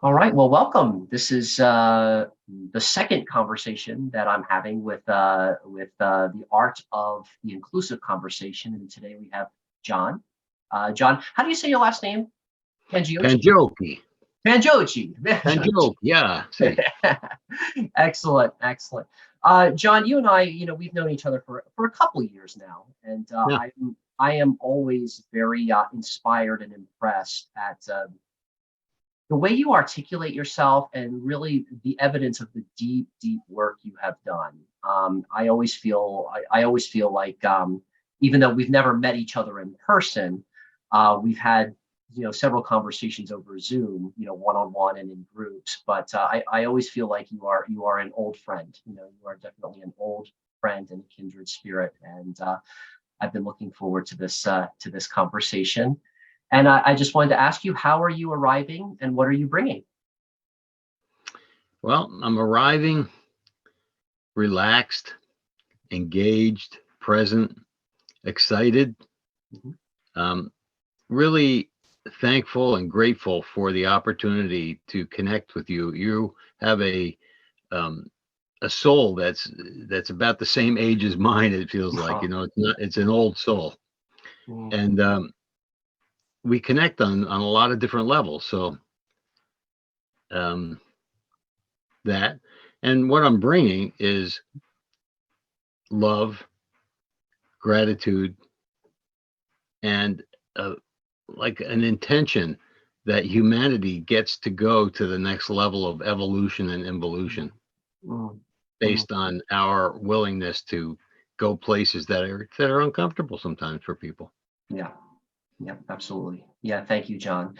All right. Well, welcome. This is the second conversation that I'm having with the art of the inclusive conversation, and today we have John. John, how do you say your last name? Pangiochi? Pangiochi. Pangiochi. Pangiochi. Yeah. See. Excellent, excellent. John, you and I, we've known each other for a couple of years now, and Yeah. I am always very inspired and impressed at the way you articulate yourself and really the evidence of the deep, deep work you have done. I always feel like even though we've never met each other in person, we've had several conversations over Zoom, one on one and in groups. But I always feel like you are an old friend. You are definitely an old friend and a kindred spirit, and I've been looking forward to this conversation. And I just wanted to ask you, how are you arriving and what are you bringing? Well, I'm arriving relaxed, engaged, present, excited, Mhm. um, really thankful and grateful for the opportunity to connect with you. You have um, a soul that's about the same age as mine. It feels like it's not. It's an old soul, Mm, and we connect on a lot of different levels. So um, that, and what I'm bringing is love, gratitude, and like an intention that humanity gets to go to the next level of evolution and involution mm, mm. based on our willingness to go places that are uncomfortable sometimes for people. Yeah, yeah, absolutely. Yeah, thank you, John.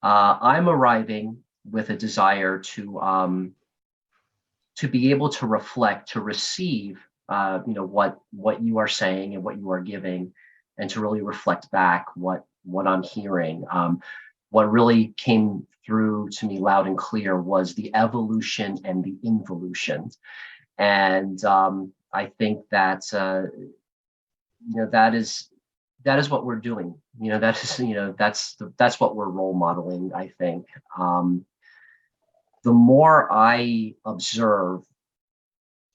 I'm arriving with a desire to be able to reflect, to receive, what you are saying and what you are giving, and to really reflect back what I'm hearing. What really came through to me loud and clear was the evolution and the involution, and I think that that is what we're doing. That is that's what we're role modeling. I think the more I observe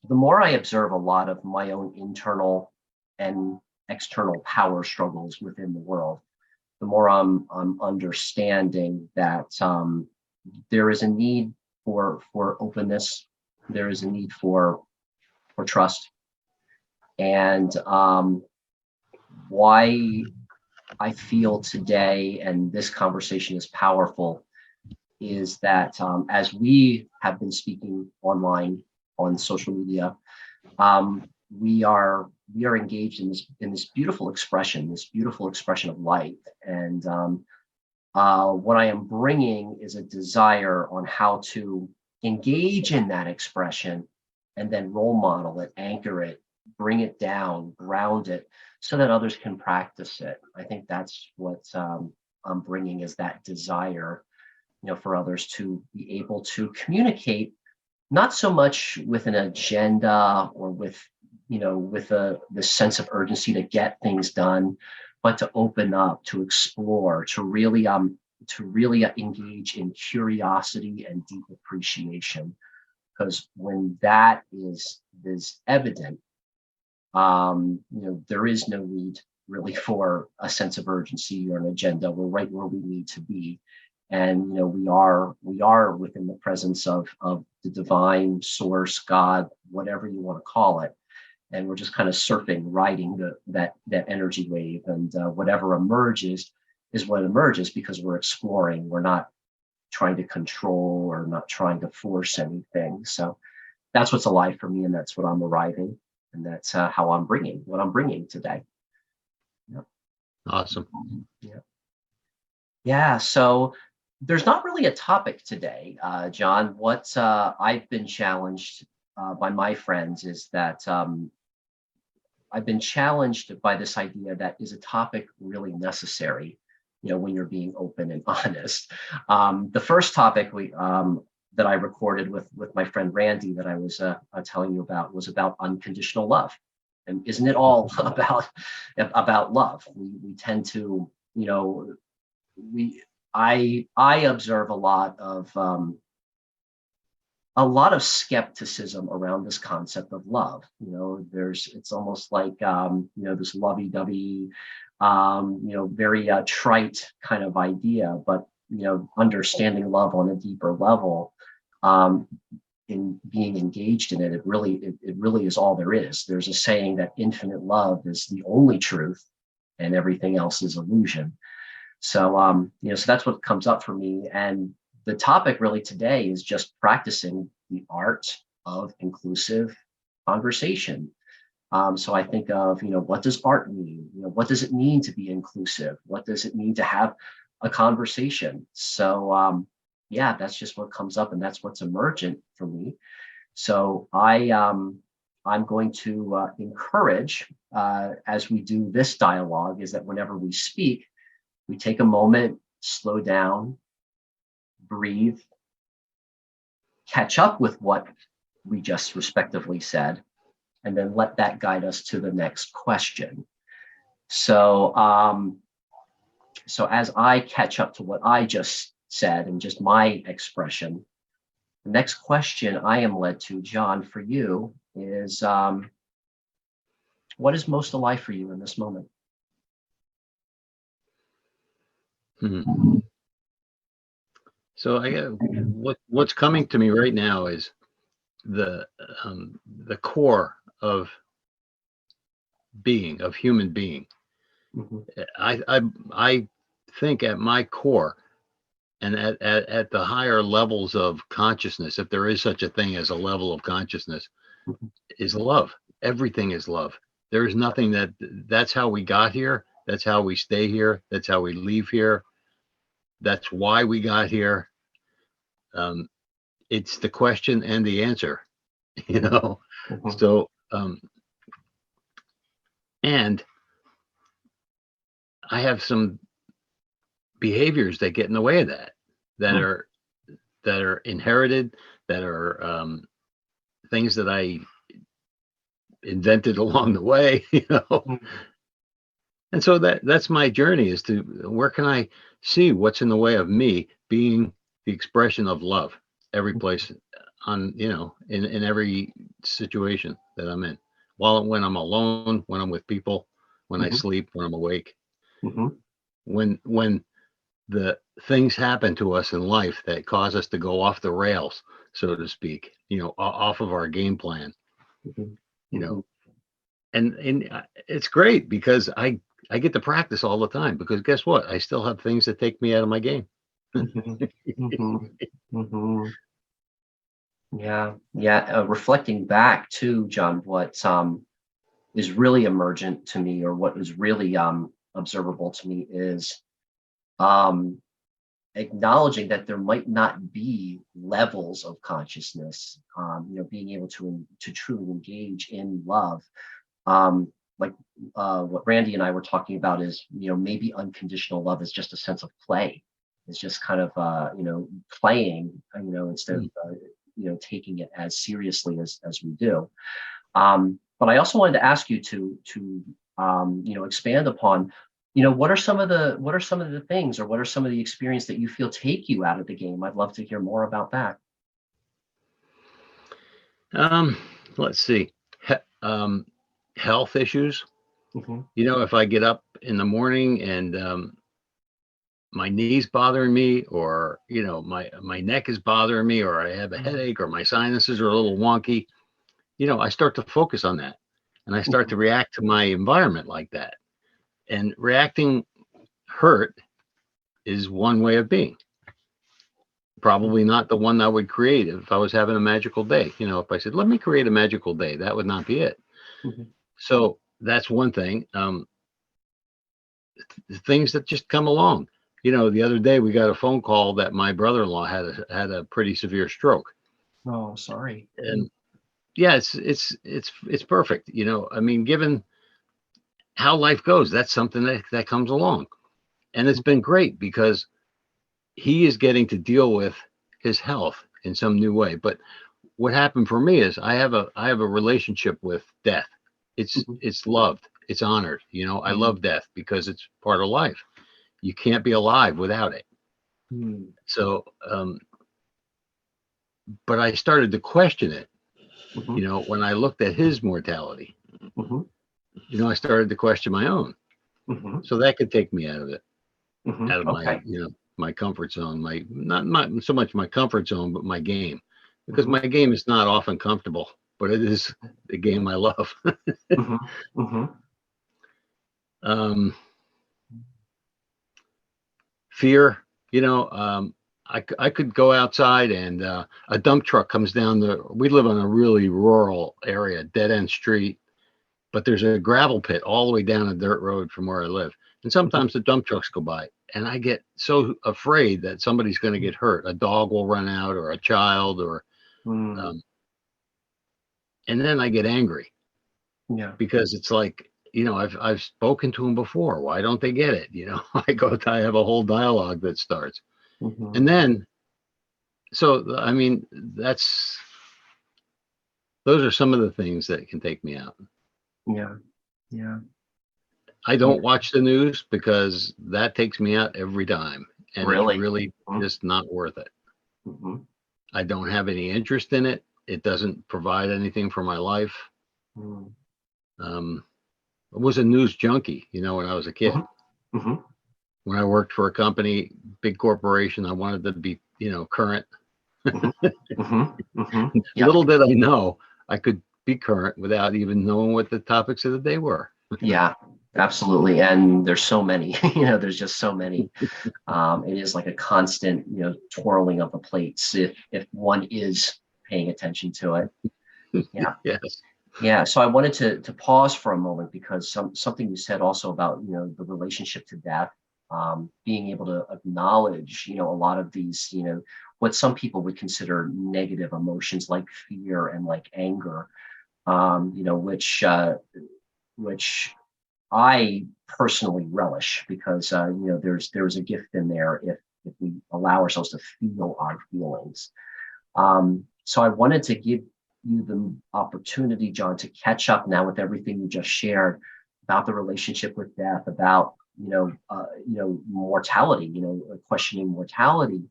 the more I observe a lot of my own internal and external power struggles within the world, the more I'm understanding that there is a need for openness, there is a need for trust, and why I feel today and this conversation is powerful is that as we have been speaking online on social media, um, we are we are engaged in this beautiful expression of light. And what I am bringing is a desire on how to engage in that expression and then role model it, anchor it, bring it down, ground it, so that others can practice it. I think that's what I'm bringing is that desire, for others to be able to communicate not so much with an agenda or with the sense of urgency to get things done, but to open up, to explore, to really engage in curiosity and deep appreciation. Because when that is evident, there is no need really for a sense of urgency or an agenda. We're right where we need to be, and we are within the presence of the divine source, God, whatever you want to call it, and we're just kind of surfing, riding that energy wave, and whatever emerges is what emerges because we're exploring. We're not trying to control or not trying to force anything. So that's what's alive for me, and that's what I'm arriving, and that's how I'm bringing what I'm bringing today. Yep. Awesome. Yeah. Yeah. So there's not really a topic today, John. What I've been challenged by my friends is that I've been challenged by this idea that is a topic really necessary, when you're being open and honest. The first topic that I recorded with my friend Randy that I was telling you about was about unconditional love. And isn't it all about love? We tend to, we I observe a lot of skepticism around this concept of love. It's almost like this lovey-dovey, very trite kind of idea, but understanding love on a deeper level, um, in being engaged in it, it really is all there is. There's a saying that infinite love is the only truth, and everything else is illusion. So that's what comes up for me. And the topic really today is just practicing the art of inclusive conversation. So I think of, what does art mean? What does it mean to be inclusive? What does it mean to have a conversation? Yeah, that's just what comes up, and that's what's emergent for me. So I'm going to encourage, as we do this dialogue, is that whenever we speak, we take a moment, slow down, breathe, catch up with what we just respectively said, and then let that guide us to the next question. So as I catch up to what I just said and just my expression, the next question I am led to, John, for you is, what is most alive for you in this moment? Hmm. So I got what's coming to me right now is the core of being, of human being. Mhm. I think at my core and at the higher levels of consciousness, if there is such a thing as a level of consciousness, Mhm. is love. Everything is love. There is nothing that's how we got here. That's how we stay here. That's how we leave here. That's why we got here. Um, it's the question and the answer, you Mhm. know. Mhm. So and I have some behaviors that get in the way of that, that Mhm. are that are inherited, that are things that I invented along the way, you know. Mhm. And so that's my journey, is to where can I see what's in the way of me being the expression of love every place, on in every situation that I'm in. While when I'm alone, when I'm with people, when I Mhm. sleep, when I'm awake, Mhm. when the things happen to us in life that cause us to go off the rails, so to speak, off of our game plan, Mhm. you know. Mhm. And it's great because I get to practice all the time, because guess what? I still have things that take me out of my game. Mhm. Mhm. Mhm. Yeah, yeah. Reflecting back to John, what is really emergent to me, or what is really observable to me, is um, acknowledging that there might not be levels of consciousness. Being able to truly engage in love, like what Randy and I were talking about, is maybe unconditional love is just a sense of play. It's just kind of playing, instead of Mm. taking it as seriously as we do. But I also wanted to ask you to expand upon, what are some of the things, or what are some of the experience that you feel take you out of the game? I'd love to hear more about that. Um, let's see. Health issues. Hmm. If I get up in the morning and my knees bothering me, or my neck is bothering me, or I have a headache, or my sinuses are a little wonky, I start to focus on that, and I start to react to my environment like that. And reacting hurt is one way of being. Probably not the one I would create if I was having a magical day. If I said, let me create a magical day, that would not be it. Hmm. So that's one thing. Things that just come along. The other day we got a phone call that my brother-in-law had a pretty severe stroke. Oh, sorry. And yeah, it's perfect. I mean, given how life goes, that's something that comes along. And it's been great because he is getting to deal with his health in some new way. But what happened for me is I have a relationship with death. It's Mhm. it's loved. It's honored. I Mhm. love death because it's part of life. You can't be alive without it. Mm. So, but I started to question it, Mhm. when I looked at his mortality, Mhm. I started to question my own. Mhm. So that could take me out of it, Mhm. out of my, Okay. my comfort zone, my, not so much my comfort zone, but my game, because Mhm. my game is not often comfortable, but it is the game I love. Mhm. Mhm. um, Fear, I could go outside and a dump truck comes down we live on a really rural area, dead end street, but there's a gravel pit all the way down a dirt road from where I live. And sometimes the dump trucks go by and I get so afraid that somebody's going to get hurt. A dog will run out or a child Mm. um, and then I get angry Yeah. because it's like, I've spoken to them before. Why don't they get it? I have a whole dialogue that starts. Mhm. And then, so, I mean, those are some of the things that can take me out. Yeah. Yeah. I Yeah. don't watch the news because that takes me out every time. And it's Really. really Mhm. just not worth it. Mhm. I don't have any interest in it. It doesn't provide anything for my life. Mm. Um, I was a news junkie, when I was a kid. Mhm. Mhm. When I worked for a company, big corporation, I wanted to be, current. Mhm. Mhm. Mhm. Yep. Little did I know I could be current without even knowing what the topics of the day were. Yeah. Absolutely. And there's so many. There's just so many. It is like a constant, twirling of the plates if one is paying attention to it. Yeah. Yes. Yeah. So I wanted to pause for a moment because something you said also about, the relationship to death, being able to acknowledge, a lot of these, what some people would consider negative emotions like fear and like anger, which I personally relish because there's a gift in there if we allow ourselves to feel our feelings. So I wanted to give you the opportunity, John, to catch up now with everything you just shared about the relationship with death, about mortality, questioning mortality,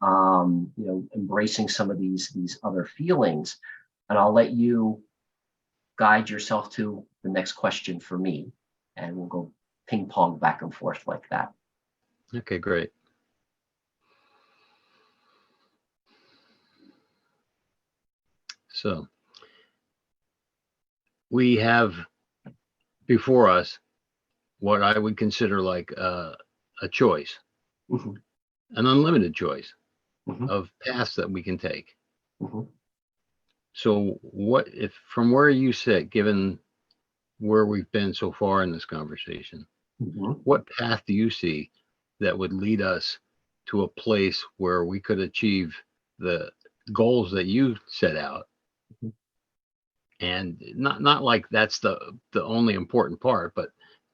embracing some of these other feelings, and I'll let you guide yourself to the next question for me, and we'll go ping pong back and forth like that. Okay, great. So we have before us what I would consider like a choice, Hmm. an unlimited choice Hmm. of paths that we can take. Hmm. So, what if, from where you sit, given where we've been so far in this conversation, Hmm. what path do you see that would lead us to a place where we could achieve the goals that you set out? And not like that's the only important part, but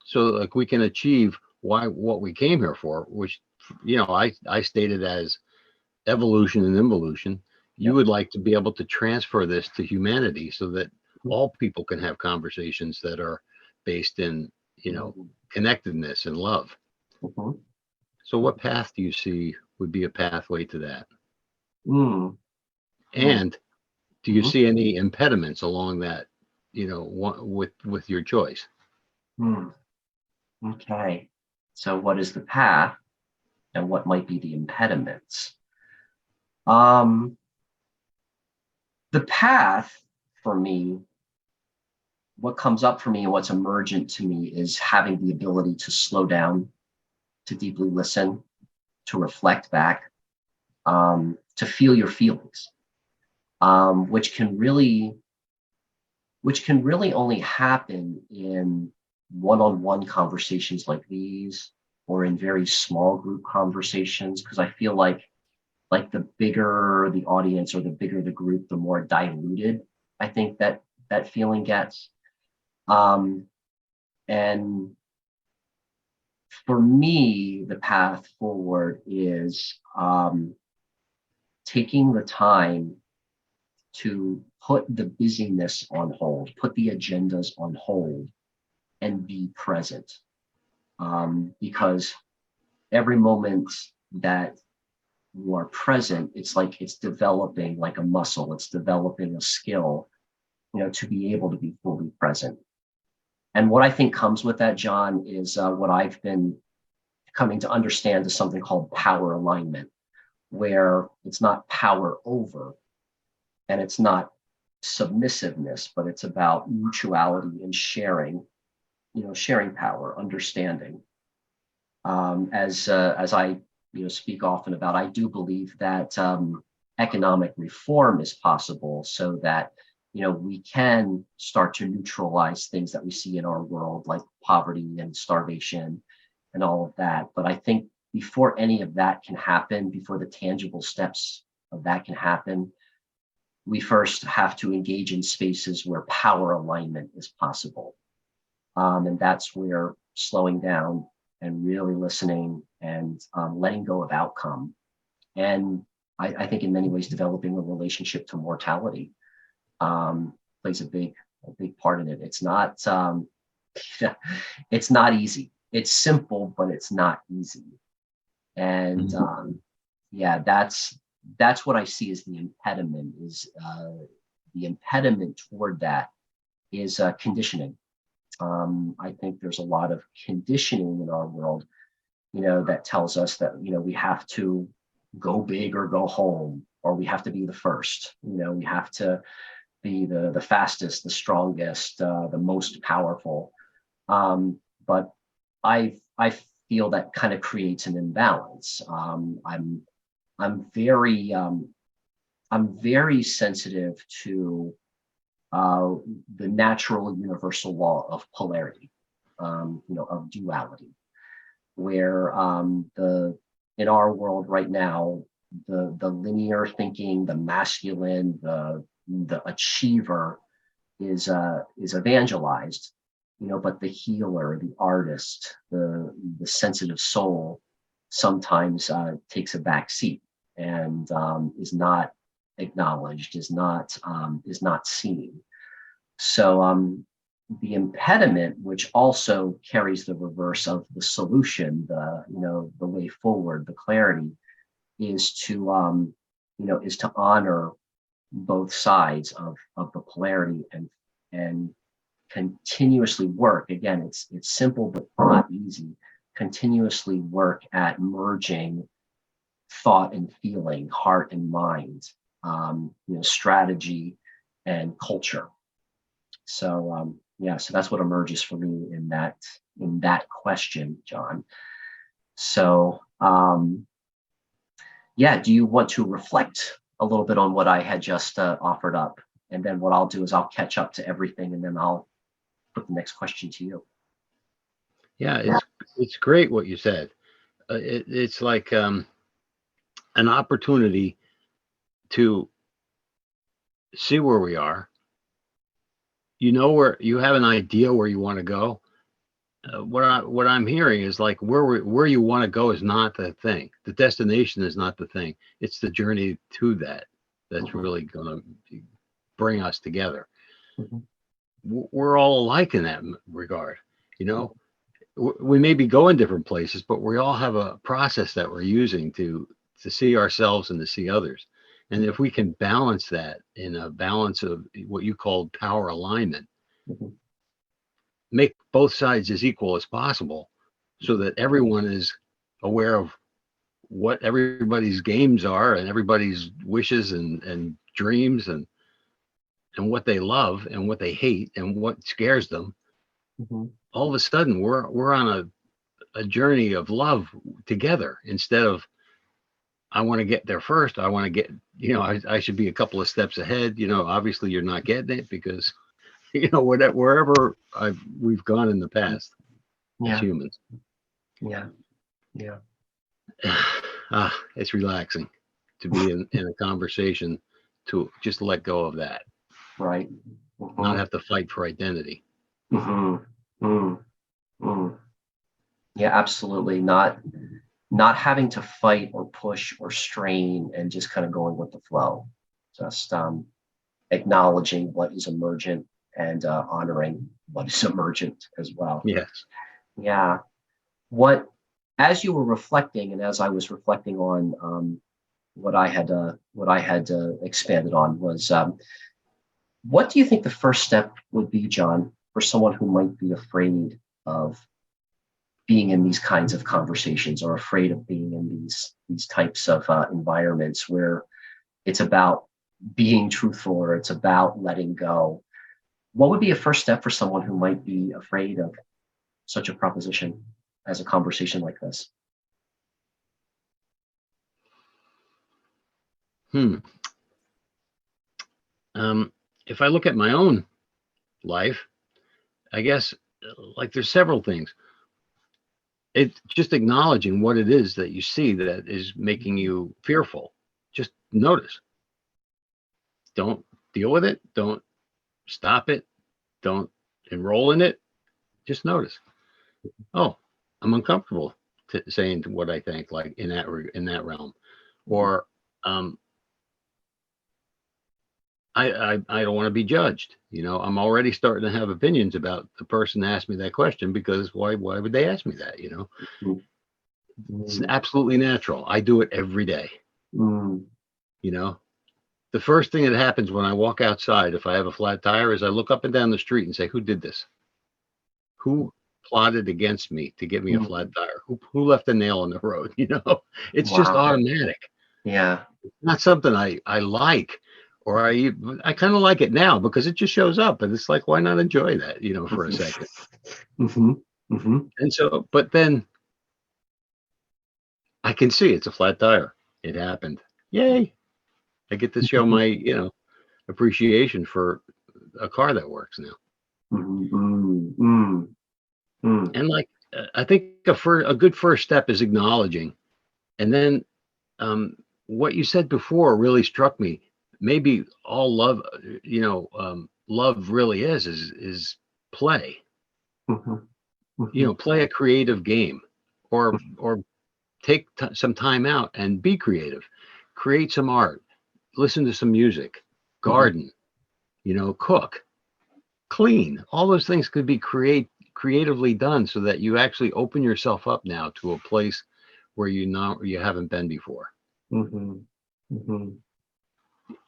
so like we can achieve what we came here for, which I stated as evolution and involution. You Yep. would like to be able to transfer this to humanity so that all people can have conversations that are based in connectedness and love. Hmm. So what path do you see would be a pathway to that? Hmm. And do you Hmm. see any impediments along that, with your choice? Hmm. Okay. So what is the path and what might be the impediments? Um, the path for me, what comes up for me and what's emergent to me is having the ability to slow down, to deeply listen, to reflect back, to feel your feelings, um, which can really, which can really only happen in one-on-one conversations like these, or in very small group conversations. Because I feel like the bigger the audience or the bigger the group, the more diluted I think that feeling gets. Um, and for me, the path forward is taking the time to put the busyness on hold, put the agendas on hold, and be present. Because every moment that you are present, it's like it's developing like a muscle, it's developing a skill, to be able to be fully present. And what I think comes with that, John, is what I've been coming to understand is something called power alignment, where it's not power over and it's not submissiveness, but it's about mutuality and sharing, sharing power, understanding. As I speak often about, I do believe that economic reform is possible so that we can start to neutralize things that we see in our world, like poverty and starvation and all of that. But I think before any of that can happen, before the tangible steps of that can happen, we first have to engage in spaces where power alignment is possible. And that's where slowing down and really listening and letting go of outcome. And I think in many ways, developing a relationship to mortality plays a big part in it. It's not it's not easy. It's simple, but it's not easy. And yeah, that's what I see as the impediment. Is the impediment toward that is conditioning. I think there's a lot of conditioning in our world, that tells us that we have to go big or go home, or we have to be the first. We have to be the fastest, the strongest, the most powerful. But I feel that kind of creates an imbalance. I'm very sensitive to the natural universal law of polarity, of duality, where in our world right now, the linear thinking, the masculine, the achiever is evangelized, but the healer, the artist, the sensitive soul sometimes takes a back seat and is not acknowledged, is not seen. So the impediment, which also carries the reverse of the solution, the way forward, the clarity, is to honor both sides of the polarity and continuously work. Again, it's simple but not easy. Continuously work at merging thought and feeling, heart and mind, strategy and culture. So so that's what emerges for me in that question, John. So do you want to reflect a little bit on what I had just offered up? And then what I'll do is I'll catch up to everything, and then I'll put the next question to you. Yeah, it's great what you said. It's like an opportunity to see where we are. Where you have an idea where you want to go. What I'm hearing is like where you want to go is not the thing. The destination is not the thing. It's the journey to that's really going to bring us together. Mm-hmm. We're all alike in that regard. We may be going different places, but we all have a process that we're using to see ourselves and to see others. And if we can balance that in a balance of what you called power alignment, mm-hmm. make both sides as equal as possible so that everyone is aware of what everybody's games are and everybody's wishes and dreams and what they love and what they hate and what scares them. Mm-hmm. All of a sudden we're on a journey of love together, instead of I want to get there first. I want to get, I should be a couple of steps ahead. Obviously you're not getting it because, wherever we've gone in the past as humans. Yeah. It's relaxing to be in a conversation to just let go of that. Right. Mm-hmm. Not have to fight for identity. Mm-hmm. Mm-hmm. Yeah, absolutely. Not having to fight or push or strain, and just kind of going with the flow. Just acknowledging what is emergent and honoring what is emergent as well. Yes. Yeah. As you were reflecting, and as I was reflecting on expanded on was, what do you think the first step would be, John, for someone who might be afraid of being in these kinds of conversations, or afraid of being in these types of environments where it's about being truthful, or it's about letting go? What would be a first step for someone who might be afraid of such a proposition as a conversation like this? Hmm. If I look at my own life, I guess like there's several things. It's just acknowledging what it is that you see that is making you fearful. Just notice. Don't deal with it. Don't stop it. Don't enroll in it. Just notice. Oh, I'm uncomfortable saying what I think, like in that realm, or I don't want to be judged. I'm already starting to have opinions about the person that asked me that question, because why would they ask me that? It's Mm, absolutely natural. I do it every day. mm, The first thing that happens when I walk outside, if I have a flat tire, is I look up and down the street and say, who did this? Who plotted against me to get me a flat mm. tire? Who left a nail in the road? It's just Wow. automatic. Yeah. Not something I like, or I kind of like it now because it just shows up, and it's like, why not enjoy that, for a second? Hmm. Hmm. And so, but then I can see it's a flat tire. It happened. Yay. I get to show my, appreciation for a car that works now. Hmm. Mm. And like, I think a good first step is acknowledging. And then what you said before really struck me. Maybe all love, love really is play. Mhm, mhm, Play a creative game, or take some time out and be creative. Create some art, listen to some music, mhm, garden, cook, clean. All those things could be creatively done, so that you actually open yourself up now to a place where you haven't been before. mhm, mhm,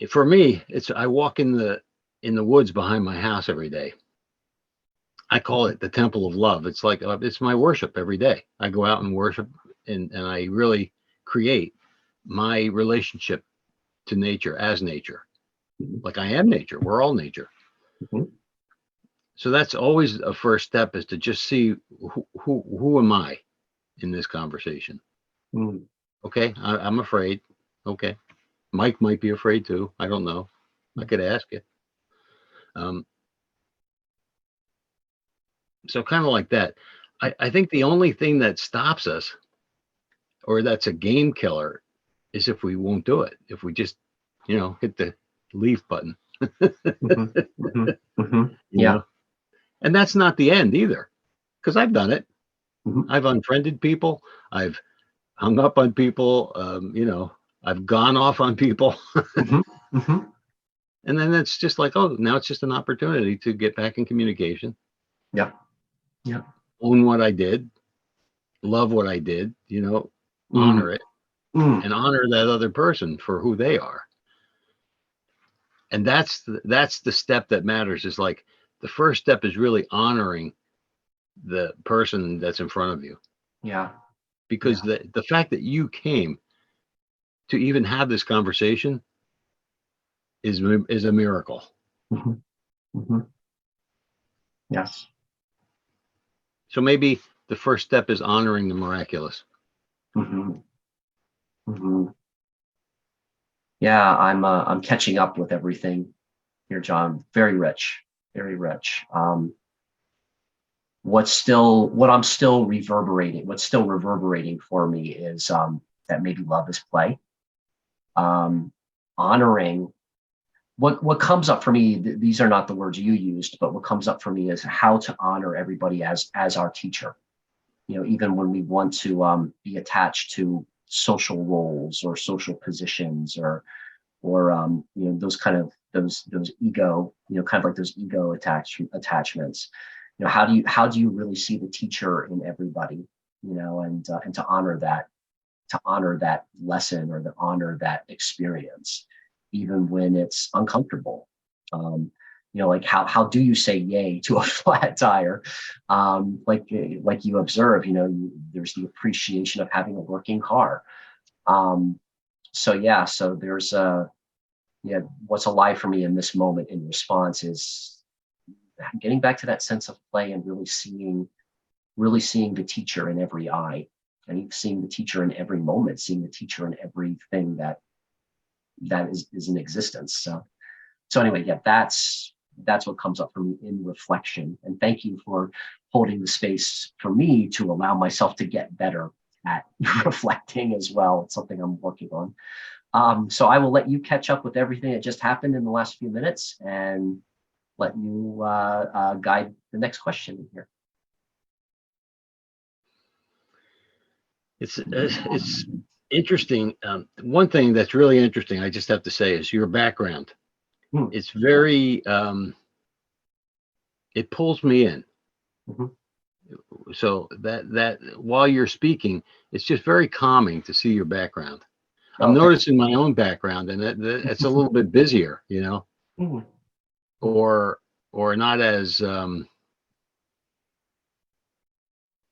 For me, it's I walk in the woods behind my house every day. I call mhm, it the temple of love. It's like it's my worship every day. I go out and worship, and I really create my relationship to nature as nature. mhm, Like I am nature. We're all nature. mhm, So that's always a first step, is to just see who am I in this conversation. mm, Okay, I'm afraid. Okay, Mike might be afraid too. I don't know. I could ask you. Um, so kind of like that. I think the only thing that stops us, or that's a game killer, is if we won't do it. If we just, hit the leave button, mhm, mhm, mhm. you Yeah. know, and that's not the end either, because I've done it. Mhm, I've unfriended people. I've hung up on people. I've gone off on people. mhm, mhm. And then it's just like, oh, now it's just an opportunity to get back in communication, Yeah. Yeah. own what I did, love what I did, Mm, honor it, mm. and honor that other person for who they are. And that's the step that matters. Is like the first step is really honoring the person that's in front of you, Yeah. because Yeah. the fact that you came to even have this conversation is a miracle. Mhm, mhm. Yes. So maybe the first step is honoring the miraculous. Mhm, mhm. Yeah, I'm catching up with everything here, John. Very rich. Very rich. What's still reverberating for me is, that maybe love is play. Um, Honoring what comes up for me. These are not the words you used, but what comes up for me is how to honor everybody as our teacher. Even when we want to be attached to social roles or social positions, or those ego, kind of like those ego attachments. How do you really see the teacher in everybody, and to honor that, to honor that lesson or to honor that experience, even when it's uncomfortable. Like how do you say yay to a flat tire? Like you observe, there's the appreciation of having a working car. So there's what's alive for me in this moment in response is getting back to that sense of play and really seeing the teacher in every eye, and seeing the teacher in every moment, seeing the teacher in everything that is in existence. So anyway, yeah, that's what comes up for me in reflection. And thank you for holding the space for me to allow myself to get better at reflecting as well. It's something I'm working on. So I will let you catch up with everything that just happened in the last few minutes and let you guide the next question in here. It's interesting. One thing that's really interesting, I just have to say, is your background. It's very, it pulls me in. So that while you're speaking, it's just very calming to see your background. I'm noticing my own background, and it's a little bit busier, or not as I'm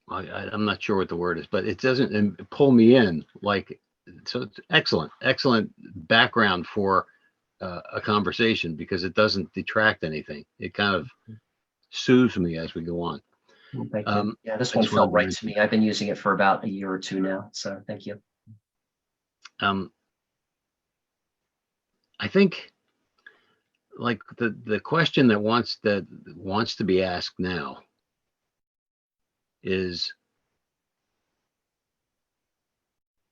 not sure what the word is, but it doesn't pull me in like. So it's excellent background for a conversation, because it doesn't detract anything. It kind of soothes me as we go on. Thank you. Yeah, this one felt right to me. I've been using it for about a year or two now, so thank you. I think, like the question that wants to be asked now is,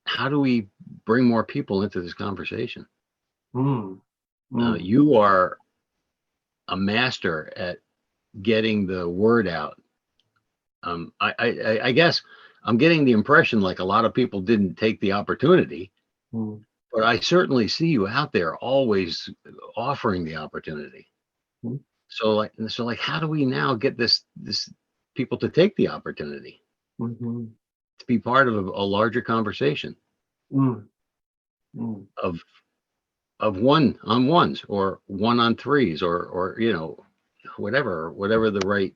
how do we bring more people into this conversation? You are a master at getting the word out. I guess I'm getting the impression like a lot of people didn't take the opportunity, but I certainly see you out there always offering the opportunity. So like, how do we now get this people to take the opportunity to be part of a larger conversation of one-on-ones or one-on-threes or whatever the right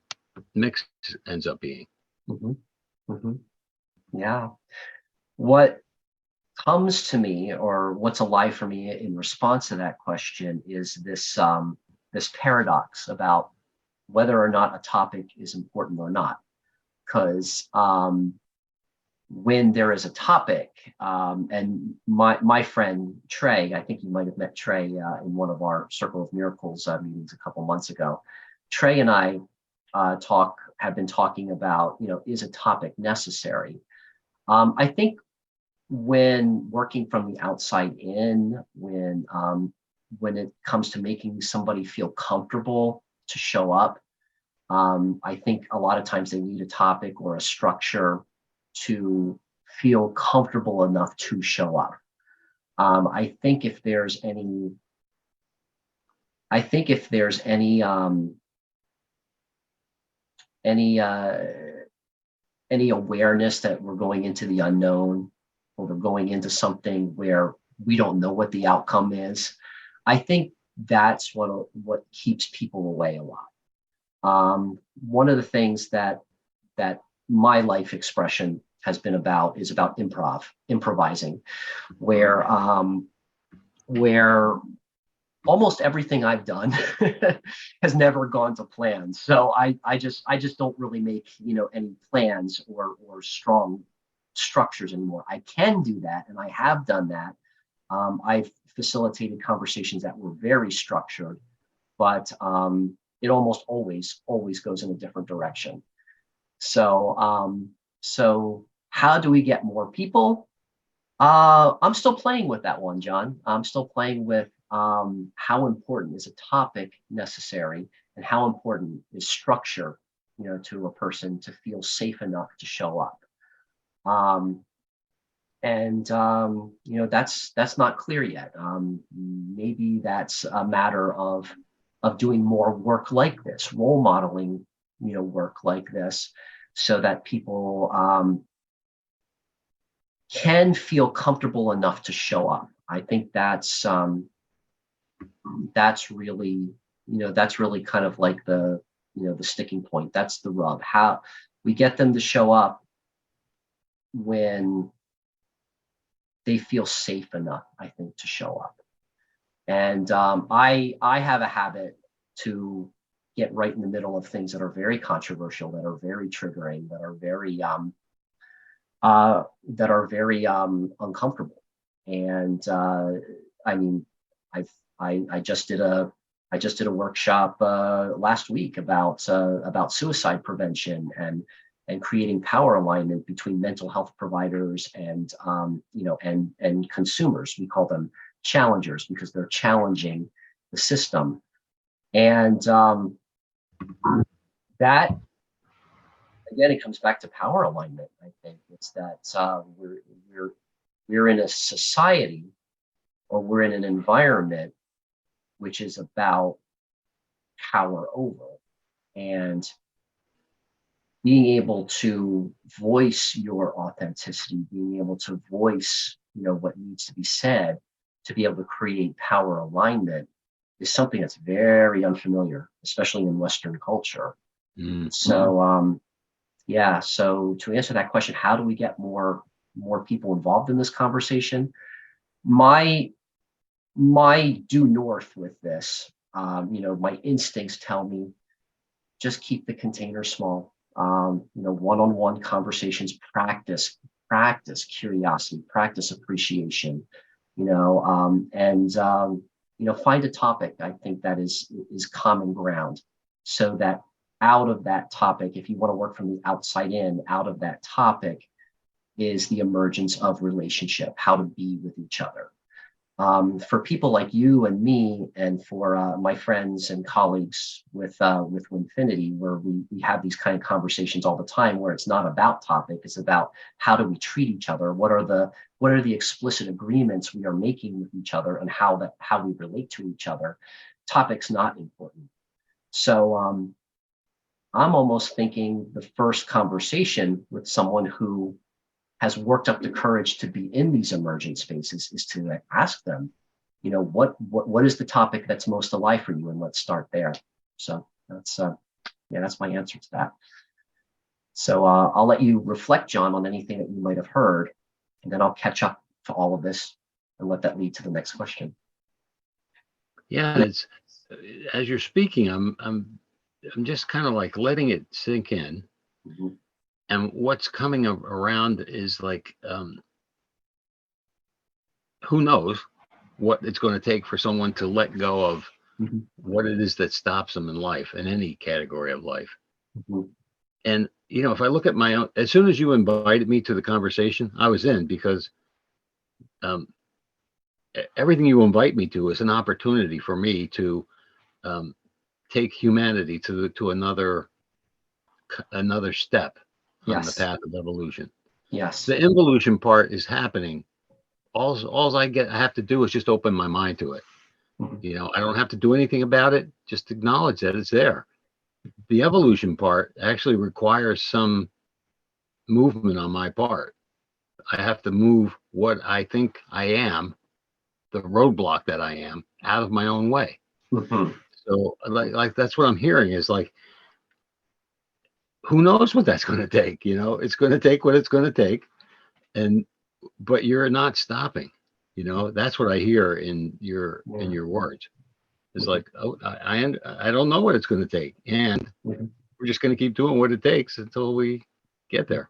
mix ends up being. Yeah. What comes to me, or what's alive for me in response to that question, is this paradox about whether or not a topic is important or not. Because when there is a topic, and my friend Trey, I think you might have met Trey in one of our Circle of Miracles meetings a couple months ago. Trey and I have been talking about, is a topic necessary? I think when working from the outside in, when it comes to making somebody feel comfortable to show up, I think a lot of times they need a topic or a structure to feel comfortable enough to show up. I think if there's any awareness that we're going into the unknown, or we're going into something where we don't know what the outcome is, I think that's what keeps people away a lot. One of the things that my life expression has been about is about improvising, where almost everything I've done has never gone to plan. So I just don't really make any plans or strong structures anymore. I can do that, and I have done that. I've facilitated conversations that were very structured, but it almost always goes in a different direction. So how do we get more people? I'm still playing with that one, John. I'm still playing with how important is a topic necessary, and how important is structure, to a person to feel safe enough to show up. That's not clear yet. Maybe that's a matter of doing more work like this, role modeling, work like this, so that people can feel comfortable enough to show up. I think that's really, that's really kind of like the sticking point. That's the rub. How we get them to show up when they feel safe enough, I think, to show up. And I have a habit to get right in the middle of things that are very controversial, that are very triggering, that are very uncomfortable. And I mean, I just did a workshop last week about suicide prevention and creating power alignment between mental health providers and and consumers. We call them challengers because they're challenging the system. And that again, it comes back to power alignment. I think it's that we're in a society, or we're in an environment which is about power over, and being able to voice your authenticity, being able to voice what needs to be said, to be able to create power alignment, is something that's very unfamiliar, especially in Western culture. So yeah, so to answer that question, how do we get more people involved in this conversation? My due north with this, my instincts tell me just keep the container small. One-on-one conversations, practice curiosity, practice appreciation, and find a topic. I think that is common ground, so that out of that topic, if you want to work from the outside in, out of that topic is the emergence of relationship, how to be with each other. For people like you and me, and for my friends and colleagues with WINFinity, where we have these kind of conversations all the time, where it's not about topic, it's about how do we treat each other, what are the explicit agreements we are making with each other, and how we relate to each other. Topic's not important. So I'm almost thinking the first conversation with someone who has worked up the courage to be in these emergent spaces is to ask them, what is the topic that's most alive for you, and let's start there. So that's my answer to that. So I'll let you reflect, John, on anything that you might have heard, and then I'll catch up to all of this and let that lead to the next question. Yeah, it's as you're speaking, I'm just kind of like letting it sink in. Mm-hmm. And what's coming around is like, who knows what it's going to take for someone to let go of what it is that stops them in life, in any category of life. Mm-hmm. And, if I look at my own, as soon as you invited me to the conversation, I was in, because everything you invite me to is an opportunity for me to take humanity to another step on the path of evolution. Yes. The involution part is happening. All I have to do is just open my mind to it. Mm-hmm. I don't have to do anything about it. Just acknowledge that it's there. The evolution part actually requires some movement on my part. I have to move what I think I am, the roadblock that I am, out of my own way. Mm-hmm. So like that's what I'm hearing is like, who knows what that's going to take? It's going to take what it's going to take. But you're not stopping. That's what I hear in your words. It's like, oh, I don't know what it's going to take, and we're just going to keep doing what it takes until we get there.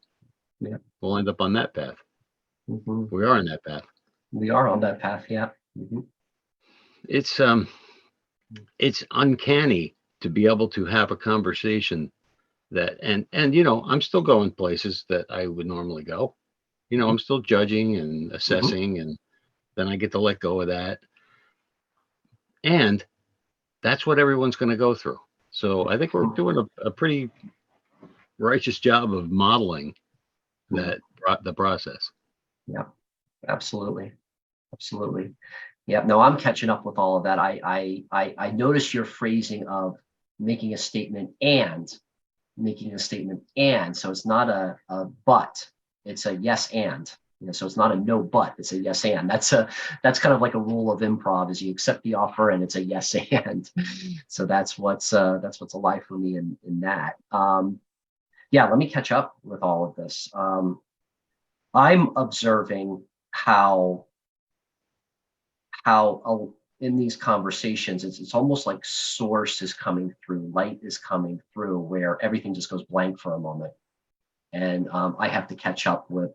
Yeah. We'll end up on that path. Mm-hmm. We are on that path. We are on that path. Yeah. Mm-hmm. It's uncanny to be able to have a conversation that, and I'm still going places that I would normally go. I'm still judging and assessing, and then I get to let go of that. And that's what everyone's going to go through. So I think we're doing a pretty righteous job of modeling the process. Yeah, absolutely. Absolutely. Yeah, no, I'm catching up with all of that. I noticed your phrasing of making a statement and making a statement and. So it's not a but, it's a yes and. So it's not a no, but it's a yes and. That's kind of like a rule of improv: is you accept the offer and it's a yes and. So that's what's alive for me in that. Yeah, let me catch up with all of this. I'm observing how in these conversations, it's almost like source is coming through, light is coming through, where everything just goes blank for a moment, and I have to catch up with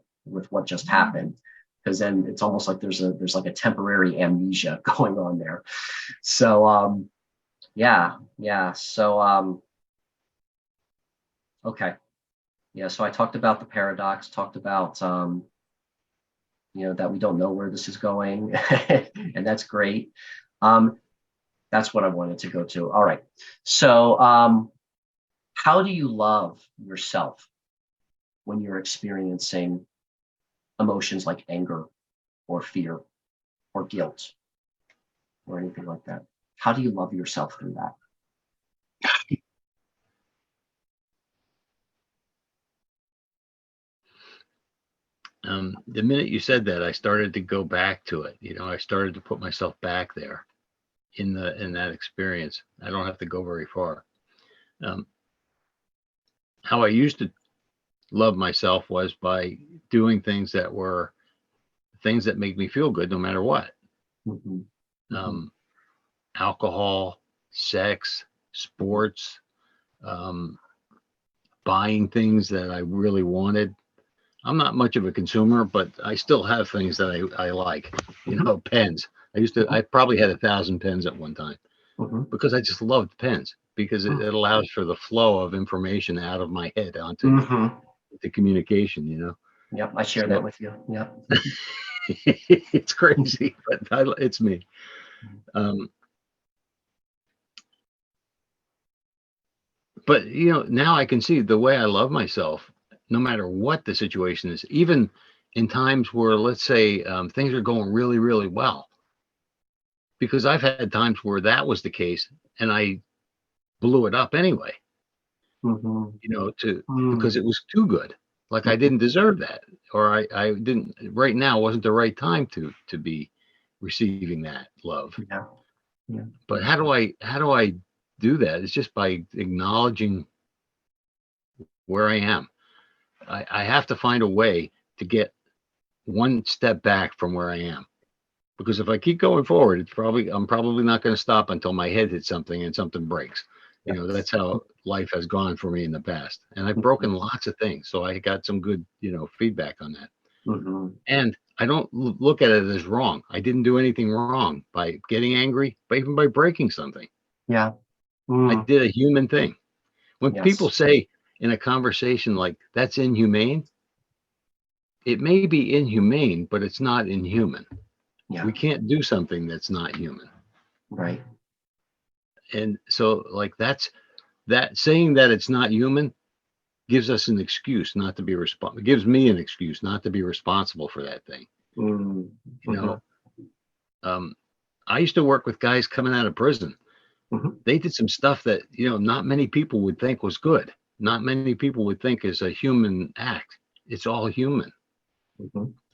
what just happened, because then it's almost like there's like a temporary amnesia going on there. So yeah. So okay, yeah. So I talked about the paradox, talked about that we don't know where this is going, and that's great. That's what I wanted to go to. All right. So how do you love yourself when you're experiencing emotions like anger or fear or guilt or anything like that? How do you love yourself through that? The minute you said that, I started to go back to it. I started to put myself back there in that experience. I don't have to go very far. How I used to love myself was by doing things that make me feel good no matter what. Mm-hmm. Alcohol, sex, sports, buying things that I really wanted. I'm not much of a consumer, but I still have things that I like. Pens. I probably had 1,000 pens at one time because I just loved pens, because it allows for the flow of information out of my head onto the communication. Yep, I share that with you. Yep. It's crazy, but it's me. But now I can see the way I love myself, no matter what the situation is, even in times where, let's say, things are going really, really well. Because I've had times where that was the case, and I blew it up anyway. Because it was too good. Like I didn't deserve that, or I didn't. Right now wasn't the right time to be receiving that love. Yeah. But how do I do that? It's just by acknowledging where I am. I have to find a way to get one step back from where I am, because if I keep going forward, I'm probably not going to stop until my head hits something and something breaks. That's how life has gone for me in the past, and I've broken lots of things. So I got some good, feedback on that. And I don't look at it as wrong. I didn't do anything wrong by getting angry, but even by breaking something. Yeah. I did a human thing. When Yes. people say in a conversation like that's inhumane, it may be inhumane, but it's not inhuman. Yeah. We can't do something that's not human. Right. And so like that saying that it's not human gives us an excuse not to be responsible. Gives me an excuse not to be responsible for that thing. I used to work with guys coming out of prison. They did some stuff that, not many people would think was good. Not many people would think is a human act. It's all human.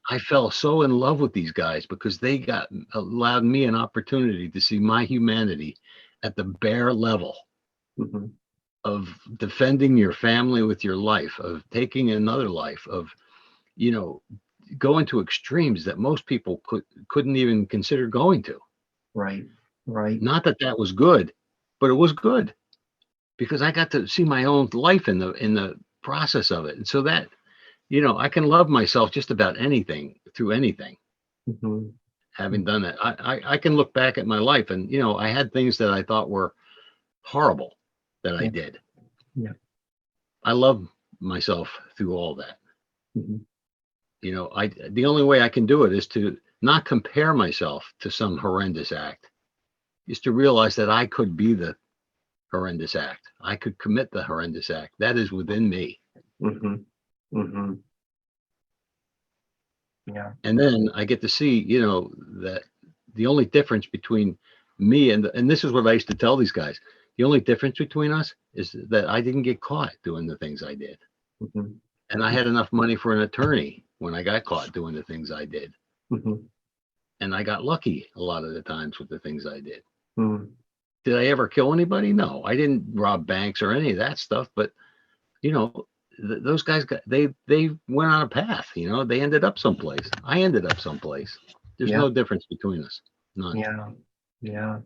I fell so in love with these guys because they allowed me an opportunity to see my humanity at the bare level of defending your family with your life, of taking another life, of, going to extremes that most people couldn't even consider going to. Right. Not that was good, but it was good because I got to see my own life in the process of it. And so that, I can love myself just about anything through anything. Having done that, I can look back at my life and, I had things that I thought were horrible that I did. Yeah. I love myself through all that. The only way I can do it is to not compare myself to some horrendous act, is to realize that I could be the horrendous act. I could commit the horrendous act. That is within me. Yeah. And then I get to see, that the only difference between me and this is what I used to tell these guys. The only difference between us is that I didn't get caught doing the things I did. And I had enough money for an attorney when I got caught doing the things I did. Mm-hmm. And I got lucky a lot of the times with the things I did. Mm. Did I ever kill anybody? No, I didn't rob banks or any of that stuff. But you know, those guys they went on a path. You know, they ended up someplace. I ended up someplace. There's Yeah. no difference between us. None. Yeah. Yeah.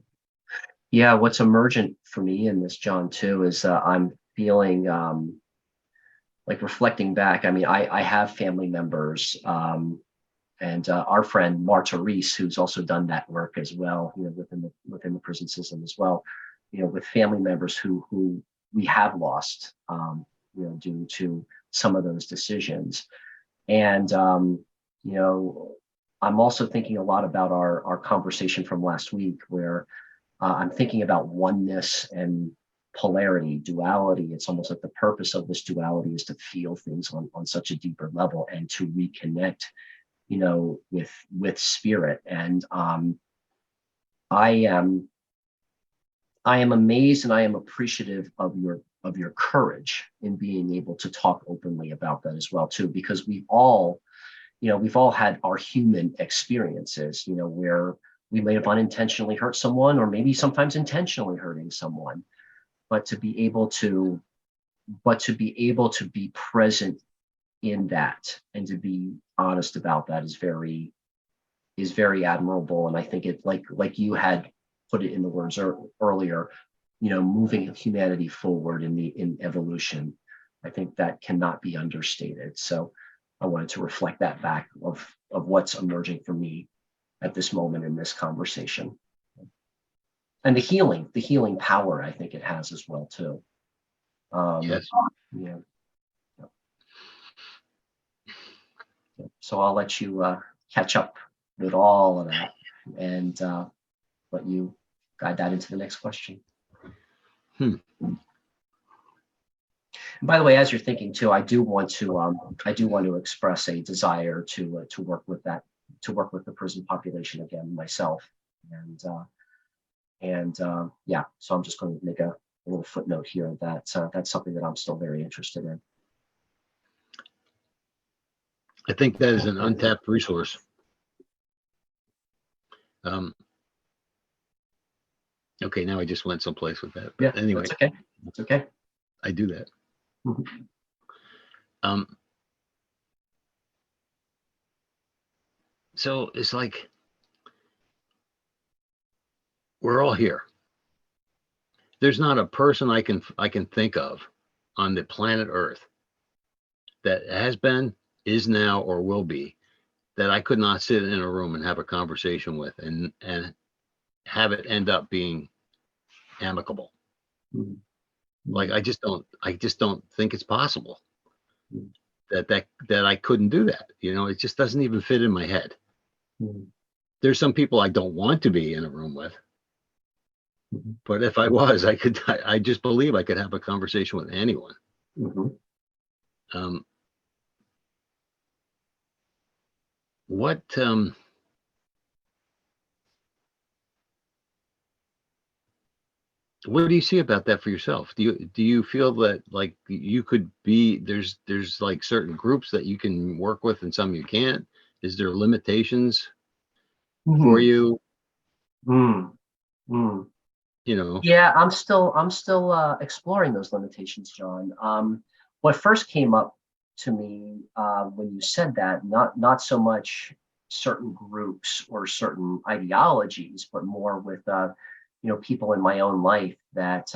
Yeah. What's emergent for me in this, John, too, is I'm feeling like reflecting back. I mean, I have family members, and our friend Marta Reese, who's also done that work as well, you know, within the prison system as well, you know, with family members who we have lost, you know, due to some of those decisions. And you know, I'm also thinking a lot about our conversation from last week, where I'm thinking about oneness and polarity, duality. It's almost like the purpose of this duality is to feel things on such a deeper level and to reconnect, you know, with spirit. And I am I am amazed and I am appreciative of your courage in being able to talk openly about that as well too, because we've all had our human experiences, you know, where we may have unintentionally hurt someone or maybe sometimes intentionally hurting someone, but to be able to be present in that and to be honest about that is very admirable. And I think it, like you had put it in the words earlier, you know, moving humanity forward in evolution. I think that cannot be understated. So I wanted to reflect that back of what's emerging for me at this moment in this conversation. And the healing power I think it has as well too. Yes. Yeah. So I'll let you catch up with all of that and let you guide that into the next question. Hmm. And by the way, as you're thinking too, I do want to express a desire to work with the prison population again myself, and yeah. So I'm just going to make a little footnote here that that's something that I'm still very interested in. I think that is an untapped resource. Okay, now I just went someplace with that. But Yeah, anyway, that's okay. That's okay. I do that. Mm-hmm. So it's like we're all here. There's not a person I can think of on the planet Earth that has been, is now, or will be that I could not sit in a room and have a conversation with and have it end up being amicable. Mm-hmm. Like I just don't think it's possible Mm-hmm. that I couldn't do that. You know, it just doesn't even fit in my head. Mm-hmm. There's some people I don't want to be in a room with. Mm-hmm. But if I was, I just believe I could have a conversation with anyone. Mm-hmm. What what do you see about that for yourself? Do you feel that like you could be there's like certain groups that you can work with and some you can't? Is there limitations for Mm-hmm. you? Mm-hmm. You know, Yeah, I'm still exploring those limitations, John. What first came up to me when you said that, not so much certain groups or certain ideologies, but more with you know, people in my own life that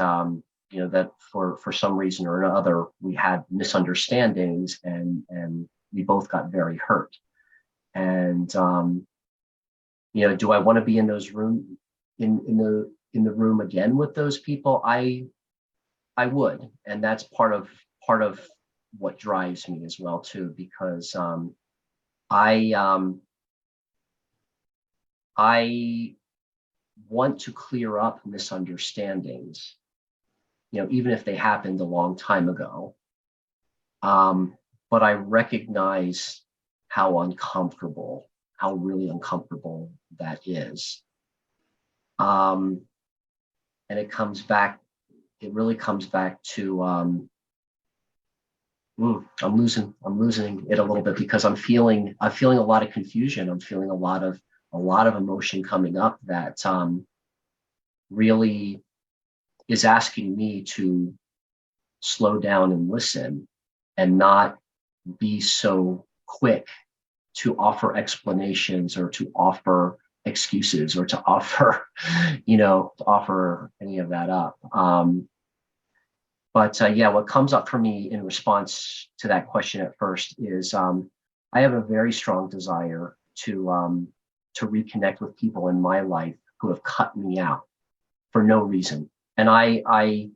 you know, that for some reason or another we had misunderstandings and we both got very hurt. And you know, do I want to be in those room in the room again with those people? I would, and that's part of what drives me as well too, because I I want to clear up misunderstandings, you know, even if they happened a long time ago. But I recognize how uncomfortable, how really uncomfortable that is. Um, and it really comes back to I'm losing it a little bit because I'm feeling a lot of confusion. I'm feeling a lot of emotion coming up that really is asking me to slow down and listen and not be so quick to offer explanations or to offer excuses or to offer, to offer any of that up. But yeah, what comes up for me in response to that question at first is I have a very strong desire to reconnect with people in my life who have cut me out for no reason, and I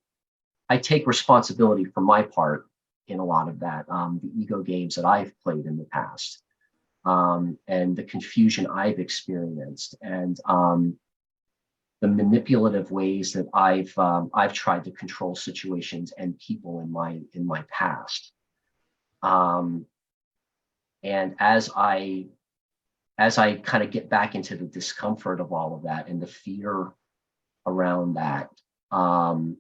take responsibility for my part in a lot of that, the ego games that I've played in the past, and the confusion I've experienced, and the manipulative ways that I've tried to control situations and people in my past. Um, and as I kind of get back into the discomfort of all of that and the fear around that, um,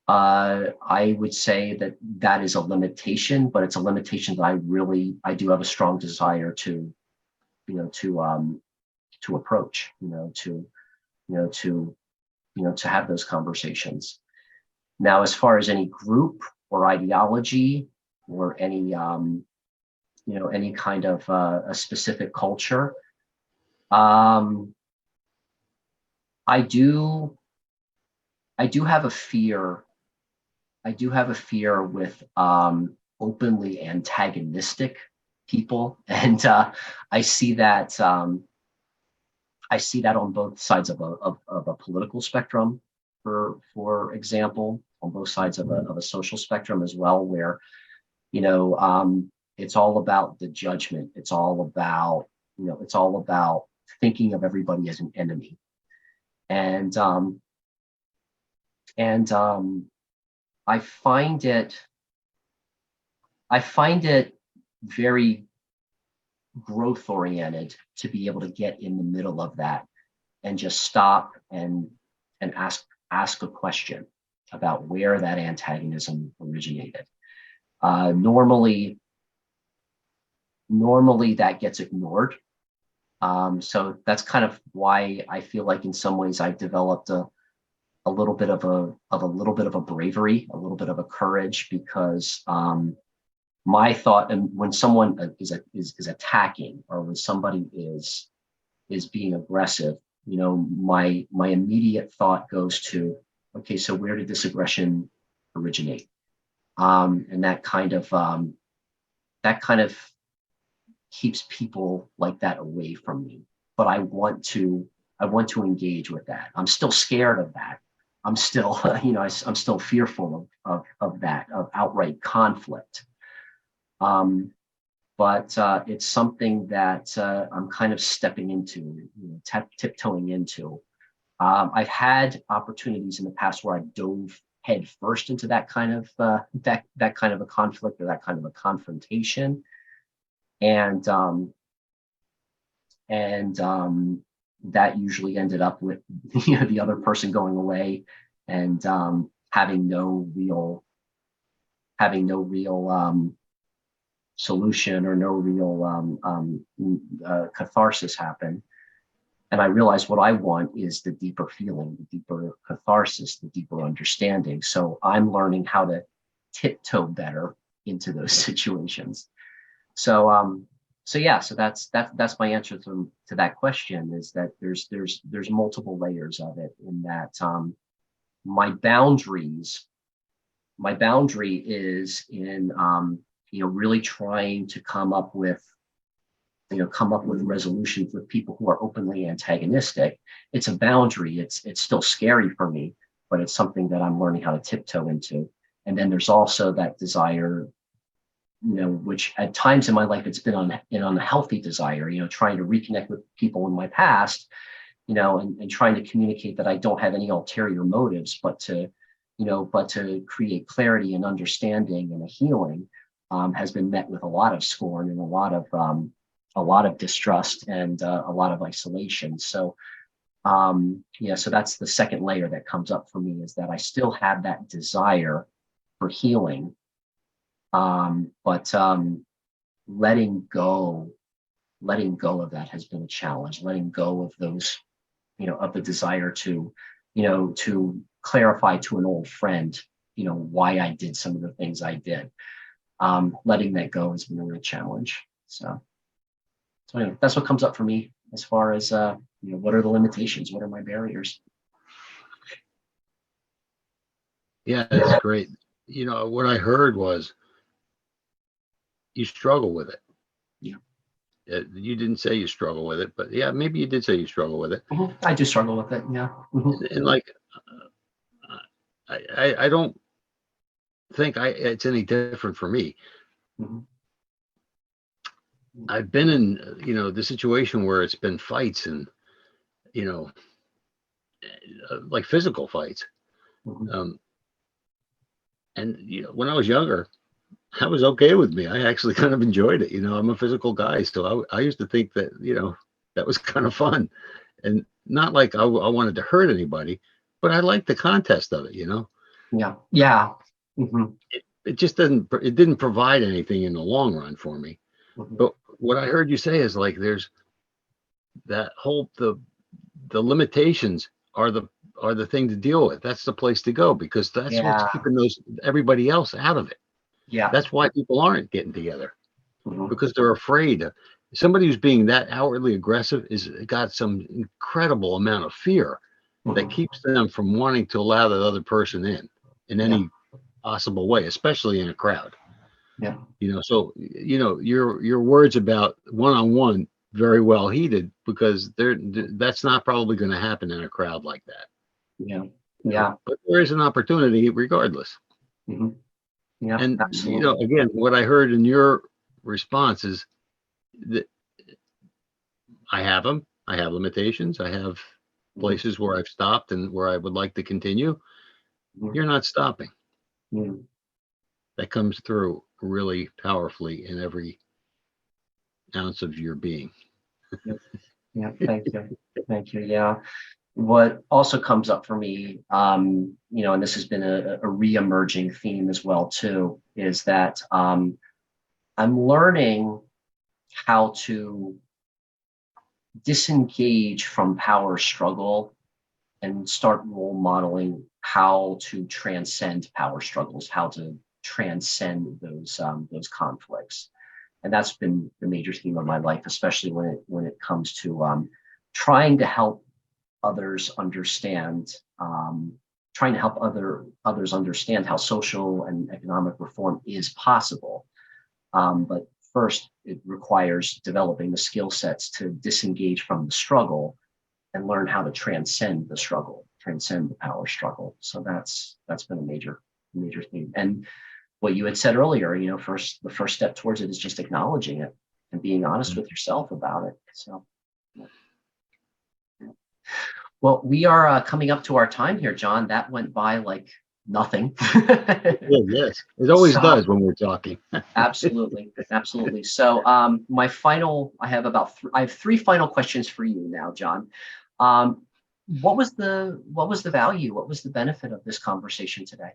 I would say that that is a limitation, but it's a limitation that I do have a strong desire to, you know, to approach, you know, to, to have those conversations. Now, as far as any group or ideology or any, any kind of a specific culture, um, I do, I do have a fear. I do have a fear with openly antagonistic people, and I see that I see that on both sides of a political spectrum, for example, on both sides of a social spectrum as well, where you know it's all about the judgment. It's all about it's all about thinking of everybody as an enemy, and um, and I find it I find it very growth oriented to be able to get in the middle of that and just stop and ask a question about where that antagonism originated. Normally that gets ignored. So that's kind of why I feel like in some ways I've developed a little bit of a little bit of a bravery, a little bit of a courage, because my thought, and when someone is attacking, or when somebody is being aggressive, my immediate thought goes to, okay, so where did this aggression originate? And that kind of keeps people like that away from me. But I want to engage with that. I'm still scared of that. I'm still, I'm still fearful of that, of outright conflict. But it's something that I'm kind of stepping into, tiptoeing into. I've had opportunities in the past where I dove head first into that kind of that kind of a conflict or that kind of a confrontation, and that usually ended up with the other person going away and having no real solution or no real catharsis happen. And I realized what I want is the deeper feeling, the deeper catharsis, the deeper understanding. So I'm learning how to tiptoe better into those situations. So yeah, so that's my answer to that question, is that there's multiple layers of it, in that my boundaries, my boundary is in really trying to come up with resolutions with people who are openly antagonistic. It's a boundary. It's still scary for me, but it's something that I'm learning how to tiptoe into. And then there's also that desire, which at times in my life it's been on a healthy desire, trying to reconnect with people in my past, and trying to communicate that I don't have any ulterior motives, but to create clarity and understanding and a healing, has been met with a lot of scorn and a lot of distrust and a lot of isolation. So so that's the second layer that comes up for me, is that I still have that desire for healing, But letting go of that has been a challenge. Letting go of those, of the desire to, to clarify to an old friend, why I did some of the things I did. Letting that go has been a real challenge. So anyway, that's what comes up for me as far as, what are the limitations? What are my barriers? Yeah, that's great. What I heard was you struggle with it. Yeah. You didn't say you struggle with it, but yeah, maybe you did say you struggle with it. I do struggle with it. Yeah. And like, I don't think it's any different for me. Mhm. I've been in, the situation where it's been fights and, like physical fights. Mhm. Um, and when I was younger, that was okay with me. I actually kind of enjoyed it. I'm a physical guy, so I used to think that that was kind of fun, and not like I wanted to hurt anybody, but I liked the contest of it. Yeah. Yeah. Mhm. It just didn't provide anything in the long run for me. Mhm. But what I heard you say is like there's that whole the limitations are the thing to deal with. That's the place to go because that's what's Yeah. keeping everybody else out of it. Yeah. That's why people aren't getting together Mhm. because they're afraid. Somebody who's being that outwardly aggressive is got some incredible amount of fear that Mhm. keeps them from wanting to allow that other person in Yeah. any possible way, especially in a crowd. Yeah. So your words about one-on-one very well heated because that's not probably going to happen in a crowd like that. Yeah. Yeah. But there is an opportunity regardless. Mhm. Yeah. And Absolutely. again, what I heard in your response is that I have them. I have limitations. I have Mhm. places where I've stopped and where I would like to continue. Mhm. You're not stopping. Mhm. That comes through really powerfully in every ounce of your being. Yeah. Yeah. Thank you. Thank you. Yeah. What also comes up for me, and this has been a re-emerging theme as well too, is that I'm learning how to disengage from power struggle and start role modeling how to transcend power struggles, how to transcend those conflicts. And that's been the major theme of my life, especially when it comes to trying to help others understand, trying to help others understand how social and economic reform is possible. But first, it requires developing the skill sets to disengage from the struggle and learn how to transcend the struggle, transcend the power struggle. So that's been a major theme. And what you had said earlier, the first step towards it is just acknowledging it and being honest with yourself about it. So, yeah. Well, we are coming up to our time here, John. That went by like nothing. Yeah, yes, it always So does when we're talking. absolutely, absolutely. So I have three final questions for you now, John. Um, what was the value? What was the benefit of this conversation today?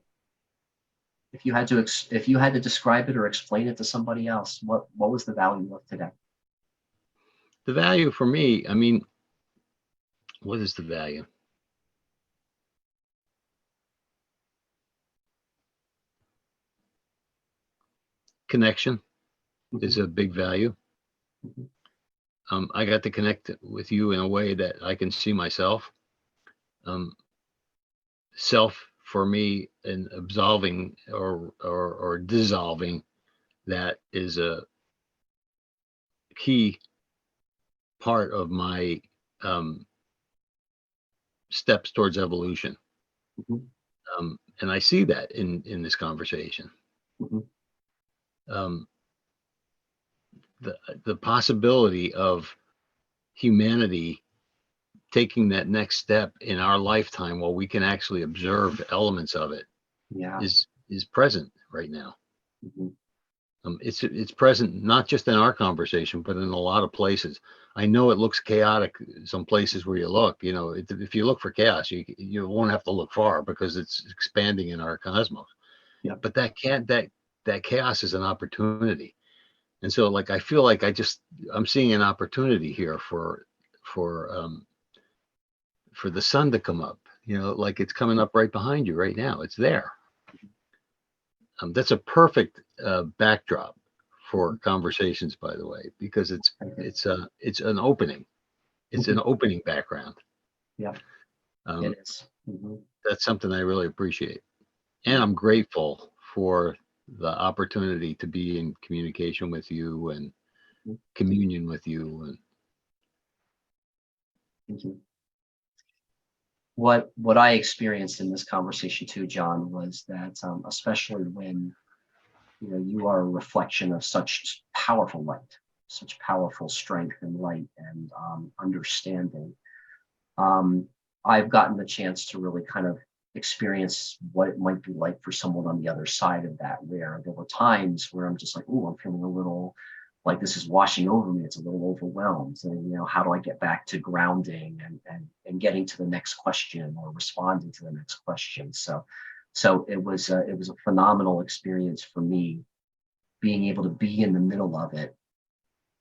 If you had to describe it or explain it to somebody else, what was the value of today? The value for me, I mean, what is the value? Connection is Mhm. a big value. Mhm. I got to connect with you in a way that I can see myself. Um, Self for me and absolving or dissolving that is a key part of my um, steps towards evolution. Mhm. And I see that in this conversation. Mhm. Um, the possibility of humanity taking that next step in our lifetime while we can actually observe elements of it Yeah. is present right now. Mhm. It's present not just in our conversation, but in a lot of places. I know it looks chaotic some places where you look. If you look for chaos, you won't have to look far because it's expanding in our cosmos. Yeah. But that can't that that chaos is an opportunity. And so like I feel like I'm seeing an opportunity here for the sun to come up, like it's coming up right behind you right now. It's there. That's a perfect backdrop for conversations, by the way, because it's an opening. It's an opening background. Yeah, it is. That's something I really appreciate. And I'm grateful for the opportunity to be in communication with you and communion with you. And Thank you. What I experienced in this conversation too, John, was that especially when you are a reflection of such powerful light, such powerful strength and light and understanding. I've gotten the chance to really kind of experience what it might be like for someone on the other side of that, where there were times where I'm just like, oh, I'm feeling a little like this is washing over me. It's a little overwhelmed. And, how do I get back to grounding and getting to the next question or responding to the next question? So it was a phenomenal experience for me, being able to be in the middle of it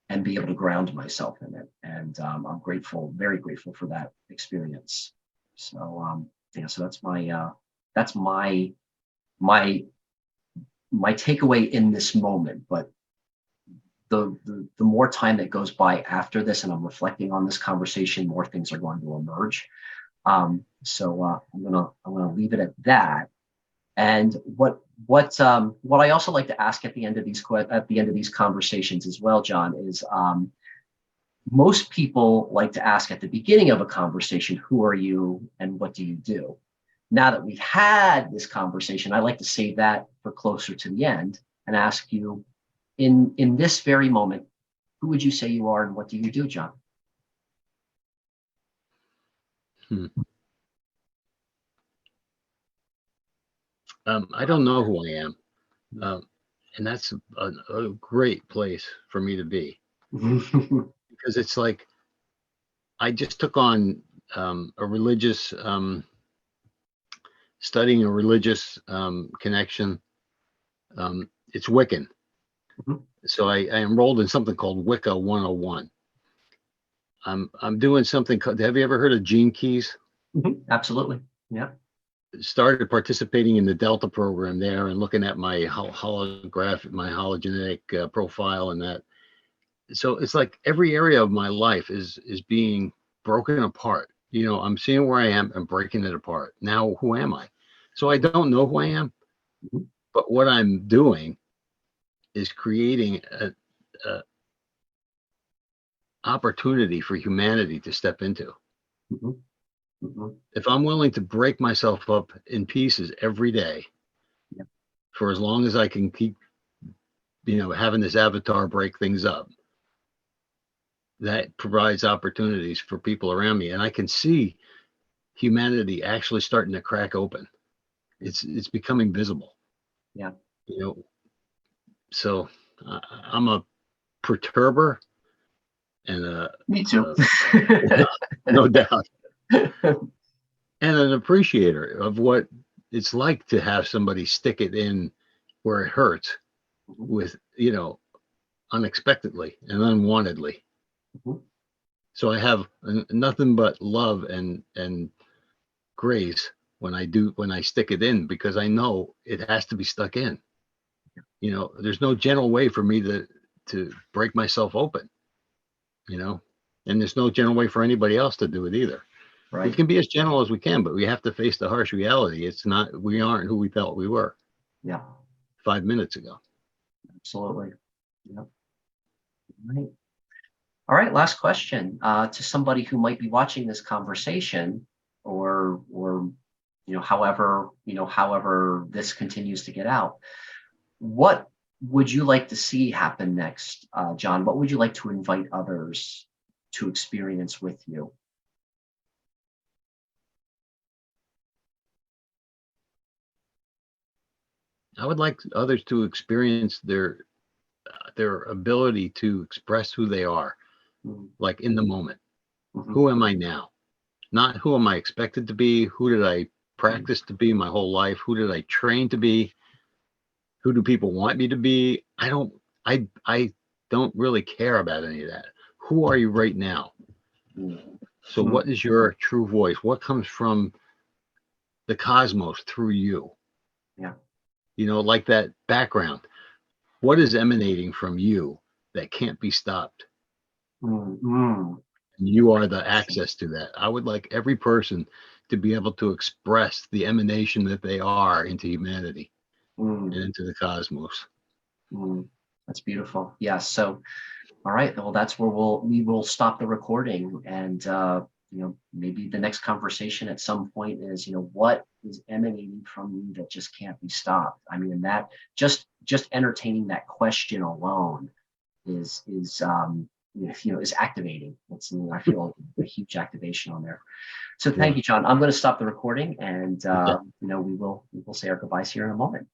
and be able to ground myself in it. And I'm grateful, very grateful for that experience. So so that's my takeaway in this moment. But the more time that goes by after this, and I'm reflecting on this conversation, more things are going to emerge. So I'm gonna leave it at that. And what I also like to ask at the end of these conversations as well, John, is most people like to ask at the beginning of a conversation, who are you and what do you do? Now that we've had this conversation, I like to save that for closer to the end and ask you, in this very moment, who would you say you are and what do you do, John? I don't know who I am. And that's a great place for me to be. Because it's like, I just took on a religious, studying a religious connection. It's Wiccan. So I enrolled in something called Wicca 101. I'm doing something called, have you ever heard of Gene Keys? Absolutely. Yeah. Started participating in the Delta program there and looking at my holographic, my hologenetic profile and that. So it's like every area of my life is being broken apart. I'm seeing where I am and breaking it apart. Now, who am I? So I don't know who I am, but what I'm doing is creating a opportunity for humanity to step into. If I'm willing to break myself up in pieces every day, for as long as I can keep, having this avatar break things up, that provides opportunities for people around me. And I can see humanity actually starting to crack open. It's becoming visible. Yeah. So I'm a perturber and me too. no doubt. And an appreciator of what it's like to have somebody stick it in where it hurts with, unexpectedly and unwantedly. So I have nothing but love and grace when I stick it in, because I know it has to be stuck in. There's no gentle way for me to break myself open, and there's no gentle way for anybody else to do it either. Right. We can be as gentle as we can, but we have to face the harsh reality. We aren't who we felt we were. Yeah. 5 minutes ago. Absolutely. Yeah. Right. All right. Last question to somebody who might be watching this conversation, or however this continues to get out. What would you like to see happen next, John? What would you like to invite others to experience with you? I would like others to experience their ability to express who they are, like in the moment. Who am I now? Not who am I expected to be? Who did I practice to be my whole life? Who did I train to be? Who do people want me to be? I don't really care about any of that. Who are you right now? Mm. So what is your true voice? What comes from the cosmos through you? Yeah. You know, like that background. What is emanating from you that can't be stopped? Mm. You are the access to that. I would like every person to be able to express the emanation that they are into humanity and Mm. into the cosmos. Mm. That's beautiful. Yes. So, all right. Well, that's where we will stop the recording, and maybe the next conversation at some point is, what is emanating from you that just can't be stopped. I mean, and that just entertaining that question alone is activating. I feel a huge activation on there. So thank Yeah. you, John. I'm going to stop the recording, and Okay. we will say our goodbyes here in a moment.